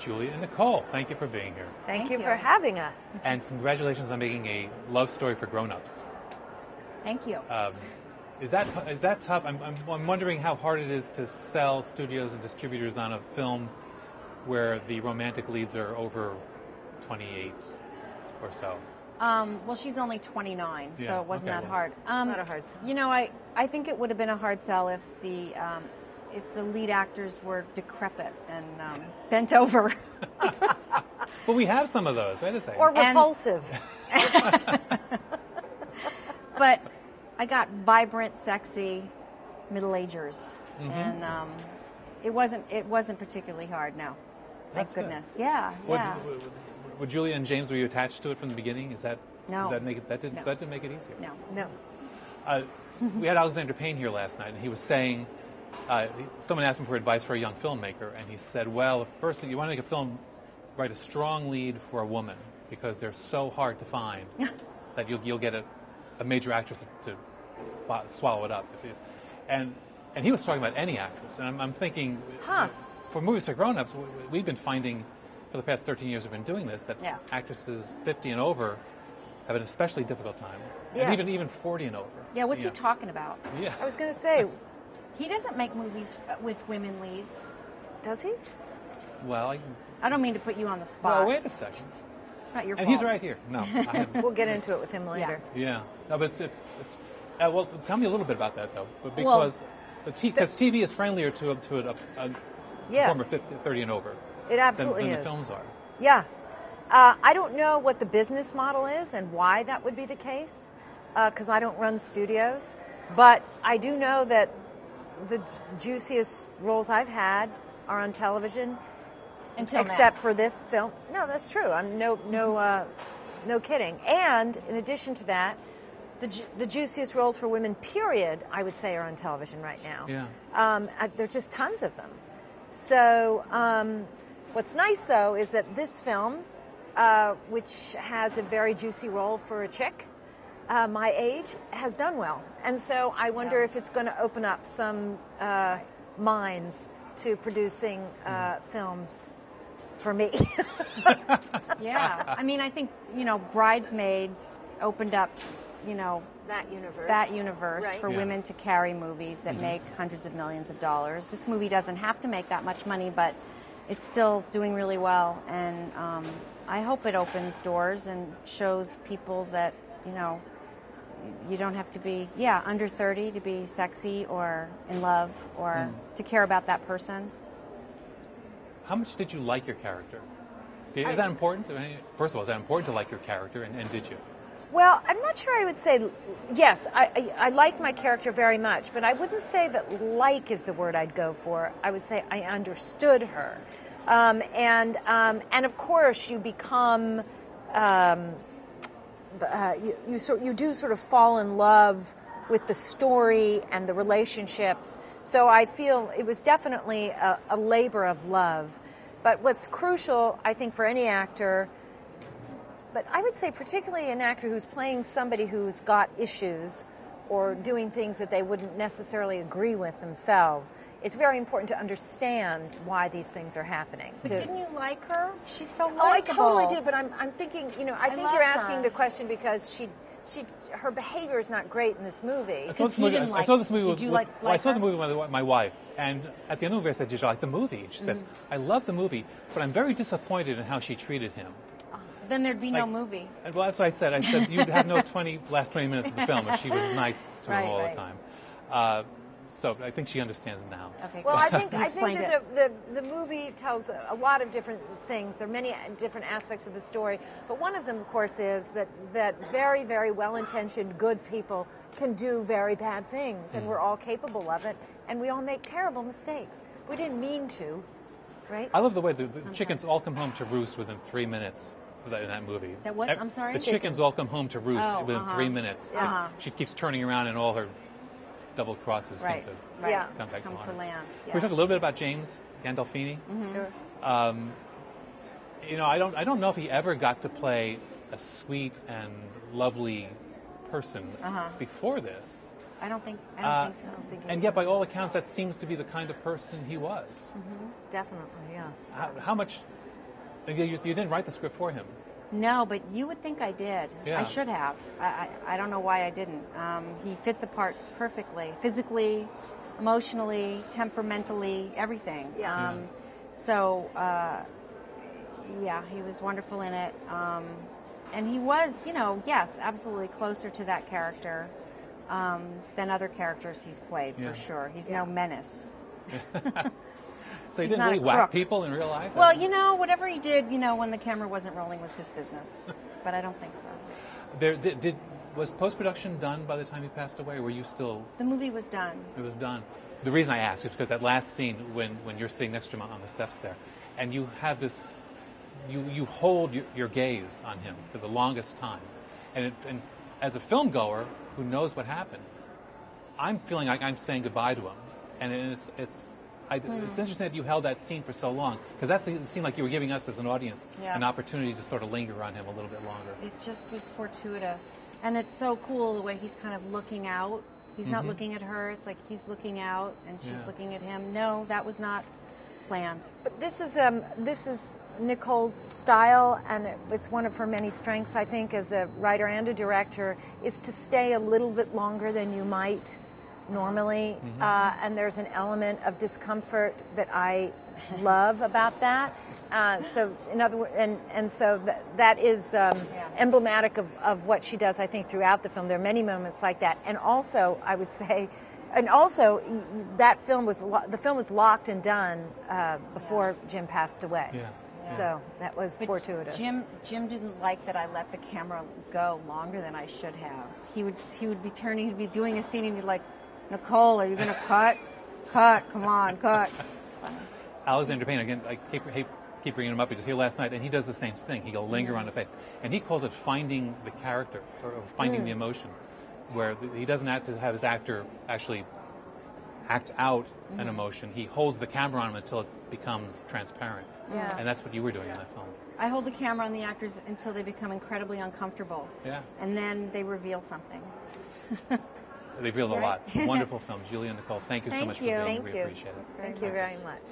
Julie and Nicole, thank you for being here. Thank you for having us. And congratulations on making a love story for grown-ups. Thank you. Is that tough? I'm wondering how hard it is to sell studios and distributors on a film where the romantic leads are over 28 or so. Well, she's only 29, so it wasn't that hard. It's not a hard sell. You know, I think it would have been a hard sell if the lead actors were decrepit and bent over. Well, we have some of those. Wait a second. Or repulsive. But I got vibrant, sexy middle-agers, and it wasn't particularly hard. No, thank goodness. Good. Yeah. Would Julia and James, were you attached to it from the beginning? No. That didn't make it easier? No. We had Alexander Payne here last night, and he was saying, someone asked him for advice for a young filmmaker, and he said, well, first, you want to make a film, write a strong lead for a woman, because they're so hard to find that you'll get a major actress to swallow it up. And he was talking about any actress, and I'm thinking, for Movies For Grownups, we've been finding, for the past 13 years we've been doing this, that actresses 50 and over have an especially difficult time. Yes. And even 40 and over. Yeah, what's he talking about? Yeah. I was going to say, He doesn't make movies with women leads. does he? Well, I don't mean to put you on the spot. well, wait a second. It's not your And fault. he's right here. No, I haven't. We'll get into it with him later. Yeah. No, but it's well, tell me a little bit about that, though. But because TV is friendlier to a Yes. former 30 and over It absolutely than is. the films are. Yeah. I don't know what the business model is and why that would be the case, because I don't run studios. But I do know that the juiciest roles I've had are on television, except for this film. No, that's true. I'm no kidding. And in addition to that, the juiciest roles for women, period, I would say, are on television right now. Yeah. There are just tons of them. So what's nice, though, is that this film, which has a very juicy role for a chick my age, has done well. And so I wonder if it's going to open up some minds to producing films for me. Yeah. I mean, I think, Bridesmaids opened up, that universe right. For women to carry movies that make hundreds of millions of dollars. This movie doesn't have to make that much money, but it's still doing really well. And I hope it opens doors and shows people that, you don't have to be, under 30 to be sexy or in love or to care about that person. How much did you like your character? Is that important? I mean, first of all, is that important to like your character, and did you? Well, I'm not sure I would say, yes, I liked my character very much, but I wouldn't say that like is the word I'd go for. I would say I understood her. And of course, you become, you do sort of fall in love with the story and the relationships. So I feel it was definitely a labor of love. But what's crucial, I think, for any actor, but I would say particularly an actor who's playing somebody who's got issues or doing things that they wouldn't necessarily agree with themselves, it's very important to understand why these things are happening. Didn't you like her? She's so likable. Oh, I totally did, but I'm thinking, I think you're asking her. the question because her behavior is not great in this movie. I saw this movie. Did you like I saw her? the movie with my wife, and at the end of the movie I said, "Did you like the movie?" She said, "I love the movie, but I'm very disappointed in how she treated him." Then there'd be no movie. And well, that's what I said. I said you'd have no last 20 minutes of the film if she was nice to him all the time. So I think she understands now. Okay, well, cool. I think that the movie tells a lot of different things. There are many different aspects of the story, but one of them, of course, is that very, very well-intentioned, good people can do very bad things, and we're all capable of it, and we all make terrible mistakes. We didn't mean to, right? I love the way the chickens all come home to roost within 3 minutes. In that movie. That what? I'm sorry? The chickens all come home to roost within 3 minutes. Uh-huh. She keeps turning around and all her double crosses seem to come back to land. Can we talk a little bit about James Gandolfini? Sure. I don't know if he ever got to play a sweet and lovely person before this. I don't think so. And yet, by all accounts, that seems to be the kind of person he was. Definitely, yeah. How much You didn't write the script for him. No, but you would think I did. Yeah. I should have. I don't know why I didn't. He fit the part perfectly, physically, emotionally, temperamentally, everything. Yeah. Yeah, he was wonderful in it. And he was, yes, absolutely closer to that character than other characters he's played, for sure. He's no menace. So he He's didn't not really a whack crook. people in real life? Well, whatever he did, when the camera wasn't rolling was his business. But I don't think so. Was post-production done by the time he passed away, or were you still... The movie was done. It was done. The reason I ask is because that last scene when you're sitting next to him on the steps there, and you have this... You hold your gaze on him for the longest time. And as a film goer who knows what happened, I'm feeling like I'm saying goodbye to him. And it's interesting that you held that scene for so long, because it seemed like you were giving us as an audience an opportunity to sort of linger on him a little bit longer. It just was fortuitous. And it's so cool the way he's kind of looking out. He's not looking at her. It's like he's looking out and she's looking at him. No, that was not planned. But this is Nicole's style, and it's one of her many strengths, I think, as a writer and a director, is to stay a little bit longer than you might normally, and there's an element of discomfort that I love about that. So, in other words, so that is emblematic of what she does, I think, throughout the film. There are many moments like that, and also I would say, that film was locked and done before Jim passed away. Yeah. So that was fortuitous. Jim didn't like that I let the camera go longer than I should have. He would be turning, he'd be doing a scene, and he'd be like, Nicole, are you going to cut? Cut, come on, cut. It's funny. Alexander Payne, again, I keep bringing him up. He was here last night, and he does the same thing. He'll linger on the face. And he calls it finding the character, or finding the emotion, where he doesn't have to have his actor actually act out an emotion. He holds the camera on him until it becomes transparent. Yeah. And that's what you were doing in that film. I hold the camera on the actors until they become incredibly uncomfortable. Yeah. And then they reveal something. They revealed a lot. Wonderful film. Julie and Nicole, thank you so much for being here. Thank We you. appreciate it. Thank you very much.